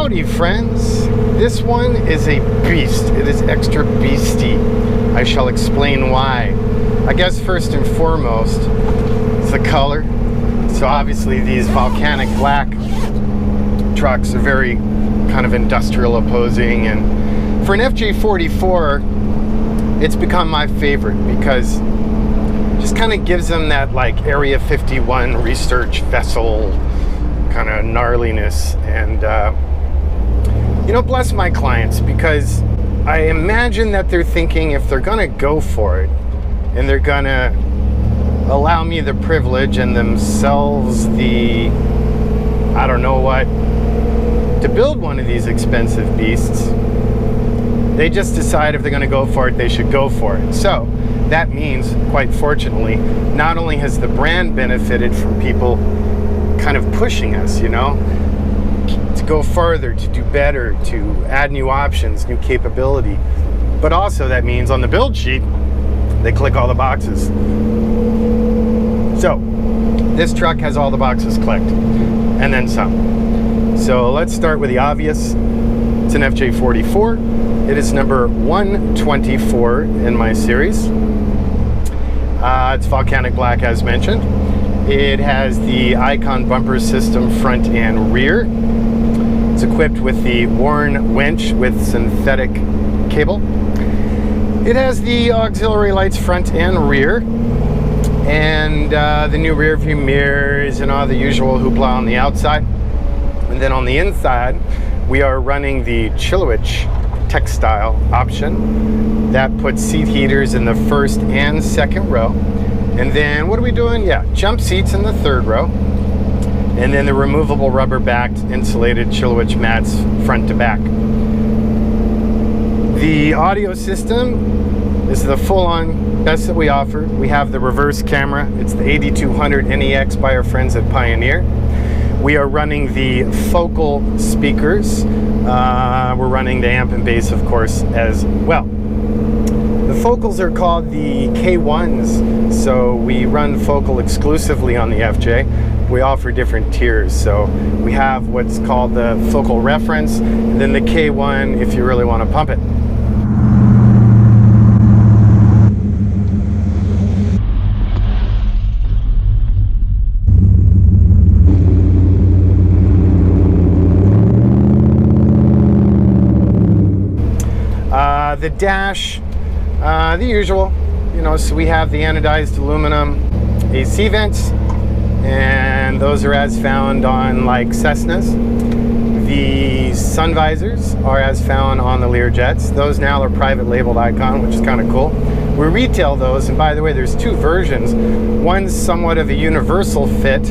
Howdy friends, this one is a beast. It is extra beasty. I shall explain why. I guess first and foremost, it's the color. So obviously these volcanic black trucks are very kind of industrial opposing, and for an FJ44 it's become my favorite because it just kind of gives them that like Area 51 research vessel kind of gnarliness. And you know, bless my clients, because I imagine that they're thinking if they're gonna go for it and they're gonna allow me the privilege and themselves the I don't know what to build one of these expensive beasts, they just decide if they're gonna go for it, they should go for it. So that means, quite fortunately, not only has the brand benefited from people kind of pushing us, you know, to go further, to do better, to add new options, new capability, but also that means on the build sheet, they click all the boxes. So this truck has all the boxes clicked, and then some. So let's start with the obvious. It's an FJ44. It is number 124 in my series. It's volcanic black, as mentioned. It has the Icon bumper system front and rear. It's equipped with the Warn winch with synthetic cable. It has the auxiliary lights front and rear, and the new rear view mirrors and all the usual hoopla on the outside. And then on the inside, we are running the Chilowich textile option that puts seat heaters in the first and second row. And then what are we doing? Yeah, jump seats in the third row. And then the removable rubber-backed insulated Chilowich mats front to back. The audio system is the full-on best that we offer. We have the reverse camera. It's the 8200 NEX by our friends at Pioneer. We are running the focal speakers. We're running the amp and bass, of course, as well. The focals are called the K1s, so we run focal exclusively on the FJ. We offer different tiers, so we have what's called the focal reference, and then the K1 if you really want to pump it. The dash, the usual, you know, so we have the anodized aluminum AC vents, and those are as found on like Cessnas. The sun visors are as found on the Learjets. Those now are private labeled Icon, which is kind of cool. We retail those, and by the way, there's two versions. One's somewhat of a universal fit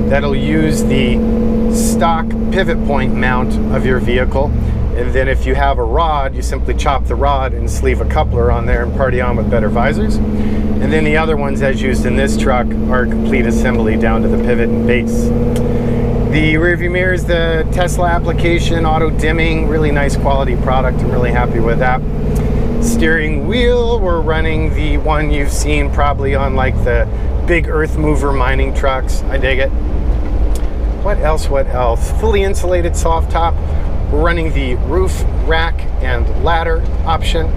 that'll use the stock pivot point mount of your vehicle. And then if you have a rod, you simply chop the rod and sleeve a coupler on there and party on with better visors. And then the other ones, as used in this truck, are a complete assembly down to the pivot and base. The rear view mirror is the Tesla application, auto dimming, really nice quality product. I'm really happy with that. Steering wheel, we're running the one you've seen probably on like the big earth mover mining trucks. I dig it. What else? Fully insulated soft top. We're running the roof rack and ladder option.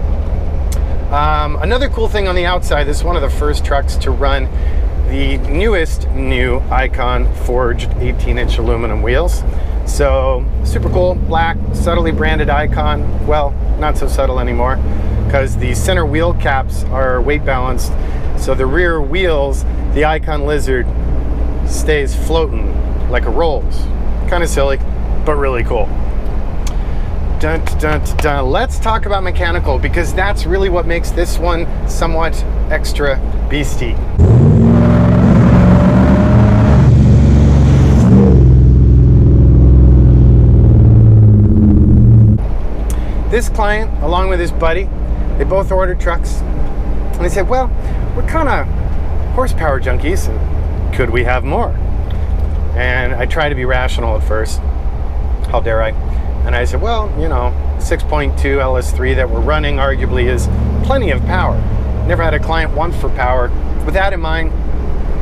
Another cool thing on the outside, this is one of the first trucks to run the newest new Icon forged 18-inch aluminum wheels. So super cool, black, subtly branded Icon. Well, not so subtle anymore, because the center wheel caps are weight balanced. So the rear wheels, the Icon Lizard stays floating like it rolls. Kind of silly, but really cool. Dun, dun, dun, dun. Let's talk about mechanical, because that's really what makes this one somewhat extra beastie. This client, along with his buddy, they both ordered trucks. And they said, well, we're kind of horsepower junkies, and could we have more? And I tried to be rational at first. How dare I? And I said, well, you know, 6.2 LS3 that we're running arguably is plenty of power. Never had a client want for power. With that in mind,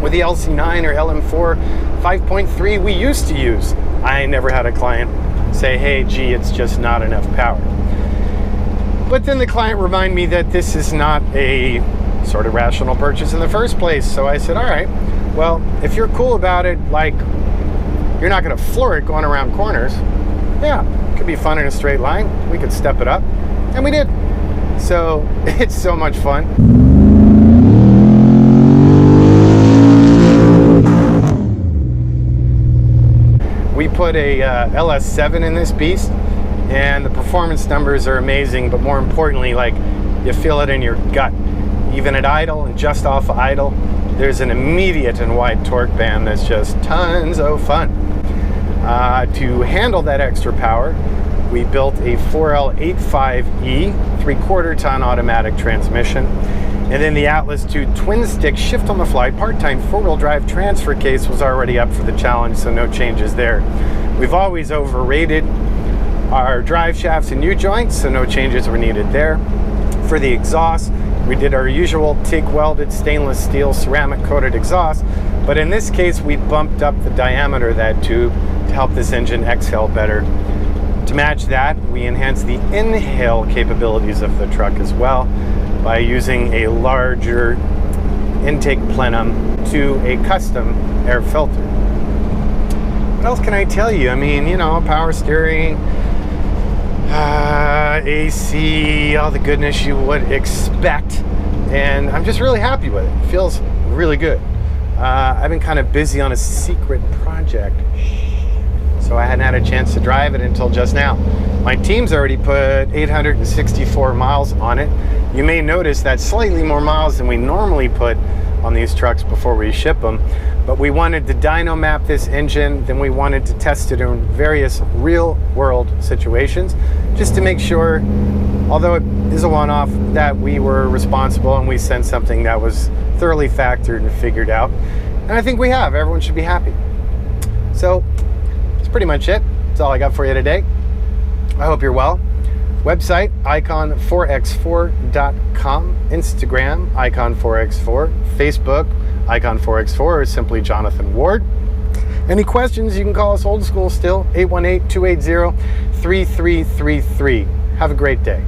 with the LC9 or LM4 5.3 we used to use, I never had a client say, hey, gee, it's just not enough power. But then the client reminded me that this is not a sort of rational purchase in the first place. So I said, all right, well, if you're cool about it, like you're not going to floor it going around corners, yeah, it could be fun in a straight line. We could step it up. And we did. So it's so much fun. We put a LS7 in this beast, and the performance numbers are amazing, but more importantly, like, you feel it in your gut. Even at idle and just off idle, there's an immediate and wide torque band that's just tons of fun. To handle that extra power, we built a 4L85E 3/4 ton automatic transmission. And then the Atlas 2 twin-stick shift-on-the-fly part-time four-wheel drive transfer case was already up for the challenge, so no changes there. We've always overrated our drive shafts and U-joints, so no changes were needed there. For the exhaust, we did our usual TIG-welded stainless steel ceramic-coated exhaust, but in this case, we bumped up the diameter of that tube to help this engine exhale better. To match that, we enhanced the inhale capabilities of the truck as well by using a larger intake plenum to a custom air filter. What else can I tell you? I mean, you know, power steering, AC, all the goodness you would expect. And I'm just really happy with it. It feels really good. I've been kind of busy on a secret project, so I hadn't had a chance to drive it until just now. My team's already put 864 miles on it. You may notice that's slightly more miles than we normally put on these trucks before we ship them, but we wanted to dyno map this engine, then we wanted to test it in various real world situations, just to make sure, although it is a one-off, that we were responsible and we sent something that was thoroughly factored and figured out. And I think we have. Everyone should be happy. So that's pretty much it. That's all I got for you today. I hope you're well. Website, icon4x4.com, Instagram, icon4x4, Facebook, icon4x4, or simply Jonathan Ward. Any questions, you can call us old school still, 818-280-3333. Have a great day.